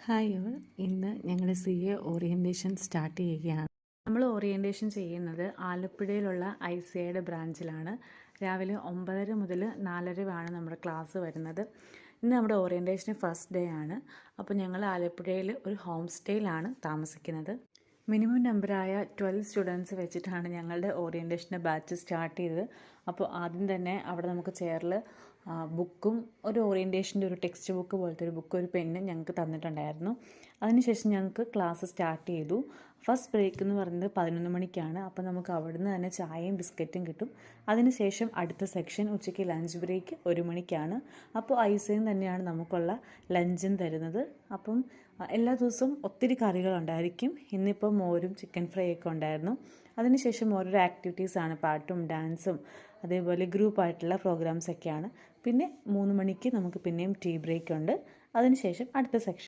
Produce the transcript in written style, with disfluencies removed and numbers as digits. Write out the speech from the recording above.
Hi all, ഇന്ന് ഞങ്ങളുടെ CA orientation start ചെയ്യുകയാണ്. നമ്മൾ ഓറിയൻറ്റേഷൻ ചെയ്യുന്നത് ആലപ്പുഴയിലുള്ള ICAയുടെ ബ്രാഞ്ചിലാണ്. രാവിലെ 9:30 മുതൽ 4:30 ആണ് നമ്മുടെ ക്ലാസ് വരുന്നത്. ഇന്ന് നമ്മുടെ ഓറിയൻറ്റേഷന് ഫസ്റ്റ് ഡേ ആണ്. അപ്പോൾ ഞങ്ങൾ ആലപ്പുഴയിൽ ഒരു ഹോം സ്റ്റേയിലാണ് താമസിക്കുന്നത്. മിനിമം നമ്പറായ 12 സ്റ്റുഡൻസ് വെച്ചിട്ടാണ് ഞങ്ങളുടെ ഓറിയൻറ്റേഷൻ്റെ ബാച്ച് സ്റ്റാർട്ട് ചെയ്തത്. അപ്പോൾ ആദ്യം തന്നെ അവിടെ നമുക്ക് ചെയറിൽ ബുക്കും ഒരു ഓറിയൻറ്റേഷൻ്റെ ഒരു ടെക്സ്റ്റ് ബുക്ക് പോലത്തെ ഒരു ബുക്ക് ഒരു പെന്നും ഞങ്ങൾക്ക് തന്നിട്ടുണ്ടായിരുന്നു. അതിനുശേഷം ഞങ്ങൾക്ക് ക്ലാസ് സ്റ്റാർട്ട് ചെയ്തു. ഫസ്റ്റ് ബ്രേക്ക് എന്ന് പറയുന്നത് 11 മണിക്കാണ്. അപ്പോൾ നമുക്ക് അവിടുന്ന് തന്നെ ചായയും ബിസ്ക്കറ്റും കിട്ടും. അതിനുശേഷം അടുത്ത സെക്ഷൻ ഉച്ചയ്ക്ക് ലഞ്ച് ബ്രേക്ക് 1 മണിക്കാണ്. അപ്പോൾ ഐസയും തന്നെയാണ് നമുക്കുള്ള ലഞ്ചും തരുന്നത്. അപ്പം എല്ലാ ദിവസവും ഒത്തിരി കറികളുണ്ടായിരിക്കും. ഇന്നിപ്പോൾ മോരും ചിക്കൻ ഫ്രൈ ഒക്കെ ഉണ്ടായിരുന്നു. അതിനുശേഷം ഓരോരോ ആക്ടിവിറ്റീസാണ്, പാട്ടും ഡാൻസും അതേപോലെ ഗ്രൂപ്പായിട്ടുള്ള പ്രോഗ്രാംസൊക്കെയാണ്. പിന്നെ 3 മണിക്ക് നമുക്ക് പിന്നെയും ടീ ബ്രേക്ക് ഉണ്ട്. അതിനുശേഷം അടുത്ത സെക്ഷൻ